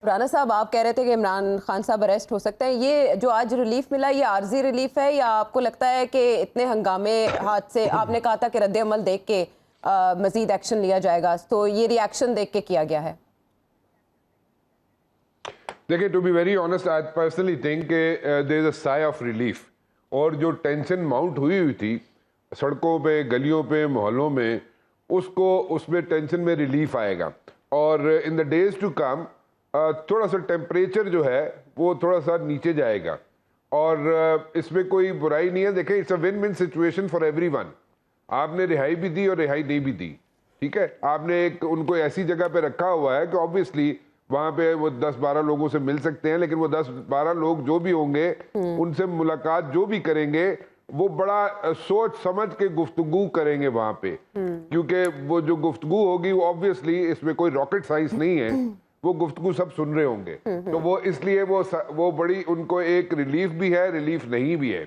राना साहब, आप कह रहे थे कि इमरान खान साहब अरेस्ट हो सकते हैं। ये जो आज रिलीफ मिला, ये आर्जी रिलीफ है या आपको लगता है कि इतने हंगामे हाथ से आपने कहा था कि रद्द अमल देख के मजीद एक्शन लिया जाएगा, तो ये रिएक्शन देख के किया गया है? देखिए, to be very honest, I personally think there is a sigh of relief. और जो टेंशन माउंट हुई थी सड़कों पे, गलियों पे, मोहल्लों में, उसमें टेंशन में रिलीफ आएगा। और in the days to come थोड़ा सा टेम्परेचर जो है वो थोड़ा सा नीचे जाएगा। और इसमें कोई बुराई नहीं है। देखें, it's a win win situation for everyone. आपने रिहाई भी दी और रिहाई नहीं भी दी, ठीक है। आपने उनको ऐसी जगह पे रखा हुआ है कि ऑब्वियसली वहां पे वो 10-12 लोगों से मिल सकते हैं, लेकिन वो 10-12 लोग जो भी होंगे उनसे मुलाकात जो भी करेंगे वो बड़ा सोच समझ के गुफ्तगू करेंगे वहां पे, क्योंकि वो जो गुफ्तगू होगी वो ऑब्वियसली, इसमें कोई रॉकेट साइंस नहीं है, वो गुफ्तगू सब सुन रहे होंगे। तो वो इसलिए वो बड़ी उनको एक रिलीफ भी है, रिलीफ नहीं भी है।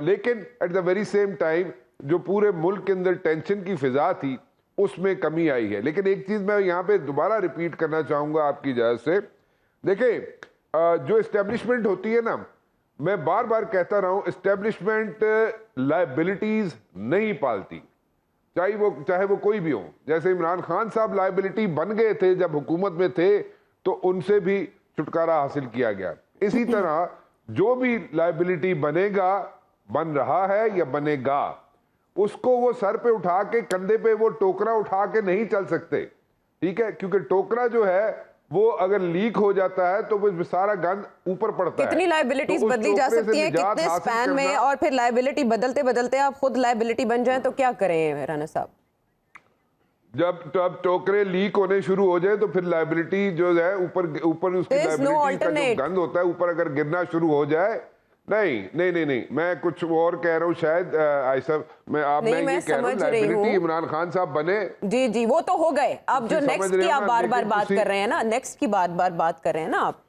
लेकिन at the very same time जो पूरे मुल्क के अंदर टेंशन की फिजा थी उसमें कमी आई है। लेकिन एक चीज मैं यहाँ पे दोबारा रिपीट करना चाहूंगा आपकी इजाजत से। देखिए, जो इस्टेब्लिशमेंट होती है ना, मैं बार बार कहता रहा हूं, इस्टेब्लिशमेंट लायबिलिटीज नहीं पालती, चाहे वो कोई भी हो। जैसे इमरान खान साहब लायबिलिटी बन गए थे जब हुकूमत में थे, तो उनसे भी छुटकारा हासिल किया गया। इसी तरह जो भी लायबिलिटी बनेगा, बन रहा है या बनेगा, उसको वो सर पे उठा के, कंधे पे वो टोकरा उठा के नहीं चल सकते, ठीक है। क्योंकि टोकरा जो है वो अगर लीक हो जाता है तो वो सारा गंद ऊपर पड़ता है। कितनी लायबिलिटीज बदली जा सकती है, कितने स्पैन में, और फिर लायबिलिटी बदलते बदलते आप खुद लायबिलिटी बन जाएं तो क्या करें राना साहब? जब टोकरे लीक होने शुरू हो जाए तो फिर लायबिलिटी जो है ऊपर उसकी लायबिलिटी का जो गंद होता है ऊपर अगर गिरना शुरू हो जाए, नहीं, मैं कुछ और कह रहा हूँ शायद। ऐसा मैं ये कह रहा हूँ, लायबिलिटी इमरान खान साहब बने, जी, वो तो हो गए। अब जो नेक्स्ट की आप बार बार बात कर रहे हैं ना, नेक्स्ट की बार बात कर रहे हैं ना आप।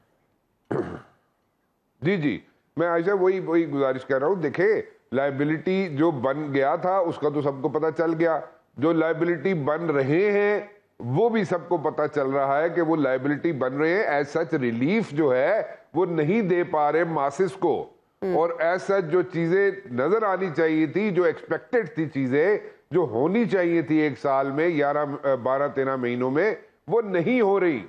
जी, मैं ऐसा वही गुजारिश कर रहा हूँ। देखे, लायबिलिटी जो बन गया था उसका तो सबको पता चल गया, जो लायबिलिटी बन रहे हैं वो भी सबको पता चल रहा है कि वो लायबिलिटी बन रहे हैं। एज सच रिलीफ जो है वो नहीं दे पा रहे मासिस को, और ऐसा जो चीजें नजर आनी चाहिए थी, जो एक्सपेक्टेड थी, चीजें जो होनी चाहिए थी एक साल में 12-13 महीनों में, वो नहीं हो रही।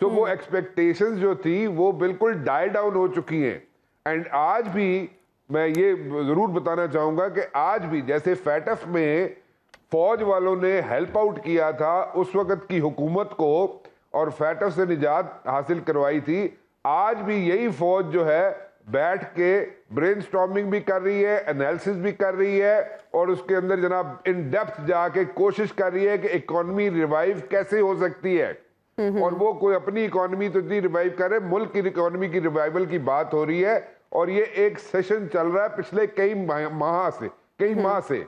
तो वो एक्सपेक्टेशंस जो थी वो बिल्कुल डाई डाउन हो चुकी हैं। एंड आज भी मैं ये जरूर बताना चाहूंगा कि आज भी जैसे फैटफ में फौज वालों ने हेल्प आउट किया था उस वक्त की हुकूमत को और फैटफ से निजात हासिल करवाई थी, आज भी यही फौज जो है बैठ के ब्रेनस्टॉर्मिंग भी कर रही है, एनालिसिस भी कर रही है, और उसके अंदर जनाब इन डेप्थ जाके कोशिश कर रही है कि इकोनॉमी रिवाइव कैसे हो सकती है। और वो कोई अपनी इकोनॉमी तो नहीं रिवाइव कर रहे, मुल्क की इकोनॉमी की रिवाइवल की बात हो रही है। और ये एक सेशन चल रहा है पिछले कई माह से।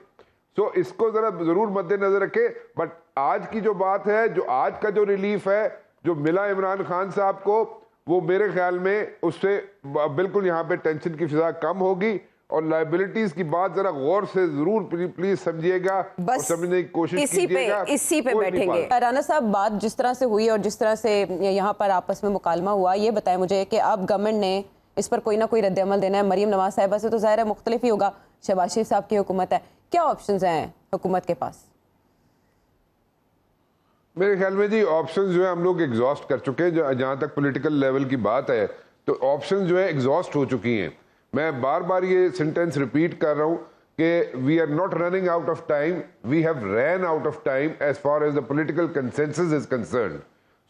सो इसको जरा जरूर मद्देनजर रखे। बट आज की जो बात है, जो आज का जो रिलीफ है जो मिला इमरान खान साहब को, वो मेरे ख्याल में उससे बिल्कुल यहाँ पे टेंशन की फिजा कम होगी। और लायबिलिटीज की बात जरा गौर से जरूर प्लीज समझिएगा और समझने की कोशिश कीजिएगा। इसी पे बैठेंगे। राना साहब, बात जिस तरह से हुई और जिस तरह से यहाँ पर आपस में मुकालमा हुआ, ये बताएं मुझे कि अब गवर्नमेंट ने इस पर कोई ना कोई रद्द अमल देना है। मरीम नवाज साहिबा से तो ज़ाहिर है मुख्तलिफ ही होगा, शहबाज शरीफ साहब की हुकूमत है, क्या ऑप्शंस हैं हुकूमत के पास? मेरे ख्याल में जी ऑप्शंस जो है हम लोग एग्जॉस्ट कर चुके हैं। जहां तक पॉलिटिकल लेवल की बात है तो ऑप्शंस जो है एग्जॉस्ट हो चुकी हैं। मैं बार बार ये सेंटेंस रिपीट कर रहा हूं कि we are not running out of time, we have run out of time as far as the political consensus is concerned.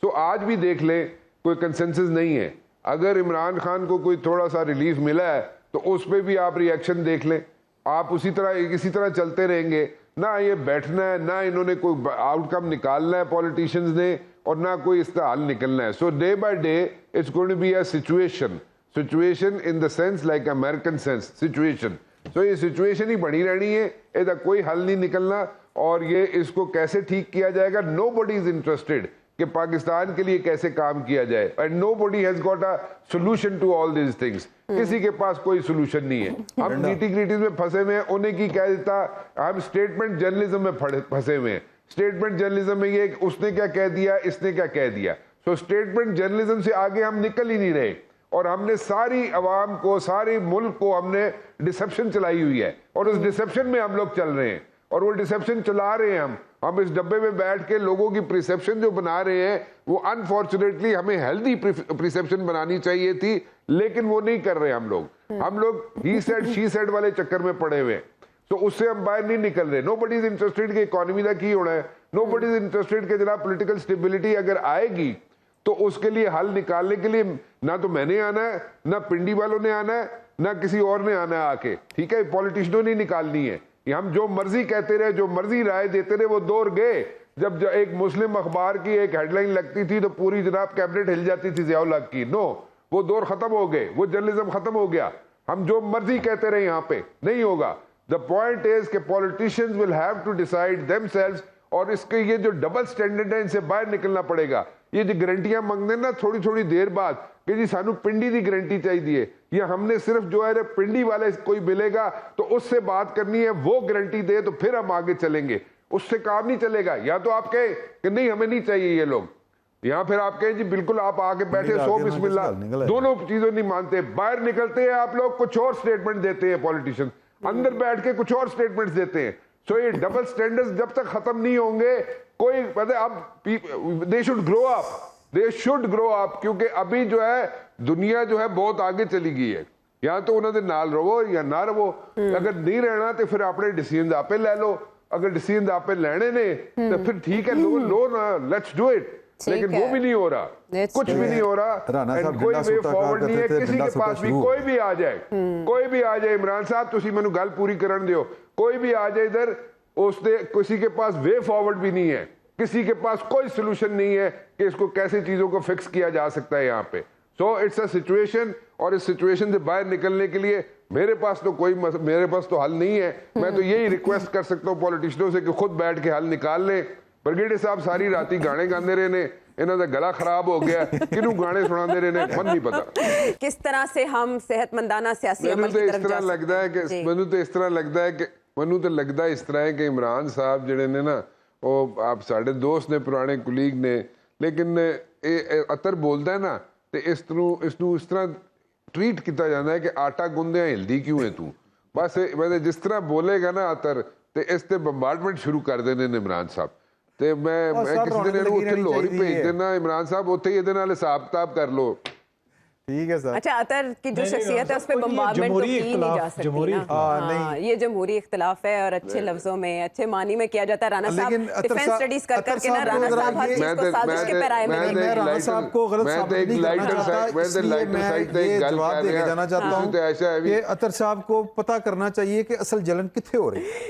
So आज भी देख लें, कोई कंसेंसस नहीं है। अगर इमरान खान को कोई थोड़ा सा रिलीफ मिला है तो उस पर भी आप रिएक्शन देख लें। आप इसी तरह चलते रहेंगे, ना ये बैठना है, ना इन्होंने कोई आउटकम निकालना है पॉलिटिशियंस ने, और ना कोई इसका हल निकलना है। So day by day it's going to be a situation in the sense like American sense situation. So ये सिचुएशन ही बनी रहनी है, इसका कोई हल नहीं निकलना। और ये इसको कैसे ठीक किया जाएगा, नोबडी इज इंटरेस्टेड कि पाकिस्तान के लिए कैसे काम किया जाए, and nobody has got a solution to all these things. किसी के पास कोई सॉल्यूशन नहीं है। हम नीटी ग्रीटीज में फंसे हुए हैं। उन्हें की कह देता, हम स्टेटमेंट जर्नलिज्म में फंसे हुए हैं। स्टेटमेंट जर्नलिज्म में ये उसने क्या कह दिया, इसने क्या कह दिया। सो स्टेटमेंट जर्नलिज्म से आगे हम निकल ही नहीं रहे, और हमने सारी अवाम को, सारी मुल्क को हमने डिसेप्शन चलाई हुई है, और उस डिसेप्शन में हम लोग चल रहे हैं, और वो डिसेप्शन चला रहे हैं हम इस डब्बे में बैठ के लोगों की प्रिसेप्शन जो बना रहे हैं, वो अनफॉर्चुनेटली हमें हेल्दी प्रिसेप्शन बनानी चाहिए थी, लेकिन वो नहीं कर रहे हम लोग ही सेड शी सेड वाले चक्कर में पड़े हुए हैं। तो उससे हम बाहर नहीं निकल रहे। नोबडी इज इंटरेस्टेड कि इकोनॉमी का की होना है, नोबडी इज इंटरेस्टेड कि जनाब पॉलिटिकल स्टेबिलिटी अगर आएगी तो उसके लिए हल निकालने के लिए ना तो मैंने आना है, ना पिंडी वालों ने आना है, ना किसी और ने आना है आके, ठीक है, पॉलिटिशियनों ने निकालनी है। हम जो मर्जी कहते रहे, जो मर्जी राय देते रहे, वो दौर गए जब एक मुस्लिम अखबार की एक हेडलाइन लगती थी तो पूरी जनाब कैबिनेट हिल जाती थी ज़ियाउल हक की। नो, वो दौर खत्म हो गए, वो जर्नलिज्म खत्म हो गया। हम जो मर्जी कहते रहे यहाँ पे नहीं होगा। द पॉइंट इज कि politicians will have to decide themselves, और इसके ये जो डबल स्टैंडर्ड है इनसे बाहर निकलना पड़ेगा। ये जो गारंटियां मांगते हैं ना थोड़ी थोड़ी देर बाद कि जी सानू पिंडी की गारंटी चाहिए, या हमने सिर्फ जो है पिंडी वाले कोई मिलेगा तो उससे बात करनी है, वो गारंटी दे तो फिर हम आगे चलेंगे, उससे काम नहीं चलेगा। या तो आप कहें कि नहीं हमें नहीं चाहिए ये लोग, या फिर आप कहें जी बिल्कुल आप आके बैठे सो बिस्मिल्लाह, दोनों चीजों नहीं मानते, बाहर निकलते हैं आप लोग कुछ और स्टेटमेंट देते हैं, पॉलिटिशियन अंदर बैठ के कुछ और स्टेटमेंट्स देते हैं। सो ये डबल स्टैंडर्ड्स जब तक खत्म नहीं होंगे कोई अब दे शुड ग्रो अप, क्योंकि अभी जो है दुनिया जो है बहुत आगे चली गई है। या तो उन्होंने नाल रवो या ना रवो, अगर नहीं रहना तो फिर अपने डिसीजन आपे ले लो, अगर डिसीजन आपे लेने ने तो फिर ठीक है, लो ना, लेट्स डू इट। लेकिन वो भी नहीं हो रहा, कुछ भी नहीं हो रहा, कोई वे फॉरवर्ड नहीं है किसी के पास भी। कोई भी आ जाए, इमरान साहब तुसी मैनू गल पूरी करन दियो, कोई भी आ जाए इधर, उसने किसी के पास वे फॉरवर्ड भी नहीं है, किसी के पास कोई सोल्यूशन नहीं है कि इसको कैसे चीजों को फिक्स किया जा सकता है यहाँ पे। सो इट्स अ सिचुएशन, और इस सिचुएशन से बाहर निकलने के लिए मेरे पास तो हल नहीं है। मैं तो यही रिक्वेस्ट कर सकता हूँ पॉलिटिशियनों से कि खुद बैठ के हल निकाल लें। ब्रिगेडियर साहब सारी राती गाने गाते रहे ने, इन्हों का गला खराब हो गया, किनू गाने सुनाते रहे ने, मन नहीं पता किस तरह से हम सेहतमंदाना सियासी अमल की तरफ जा सकते हैं। मैनू तो इस तरह लगता है इस तरह है कि इमरान साहब जिहड़े ने ना, वो आप साढ़े दोस्त ने, पुराने कुलीग ने, लेकिन अतर बोलता है ना तो इस तरह ट्रीट किया जाता है कि आटा गुंदे हिलदी क्यों है तू, बस जिस तरह बोलेगा ना अतर तो इस ते बंबार्डमेंट शुरू कर देने ने इमरान साहब। ਤੇ ਮੈਂ ਕਿਸੇ ਦਿਨ ਉੱਥੇ ਲਾਹੌਰ ਹੀ ਭੇਜ ਦੇਣਾ, इमरान साहब ਉੱਥੇ ਇਹਦੇ ਨਾਲ ਹਿਸਾਬ ਕਿਤਾਬ ਕਰ लो। ठीक है सर। अच्छा, अतर की जो शख्सियत है उस पर बम्बार्डमेंट तो की नहीं जा सकती ना। हाँ, ये जमहूरी इख्तिलाफ है और अच्छे लफ्जों में, अच्छे मानी में किया जाता है। राणा साहब डिफेंस स्टडीज कर करके ना, राणा साहब हर चीज को साजिश के पैराए में मैं राणा साहब को गलत साबित नहीं करना चाहता, इसलिए मैं ये जवाब देके जाना चाहता हूँ कि अतर साहब को पता करना चाहिए कि असल जलन कितने हो रही है।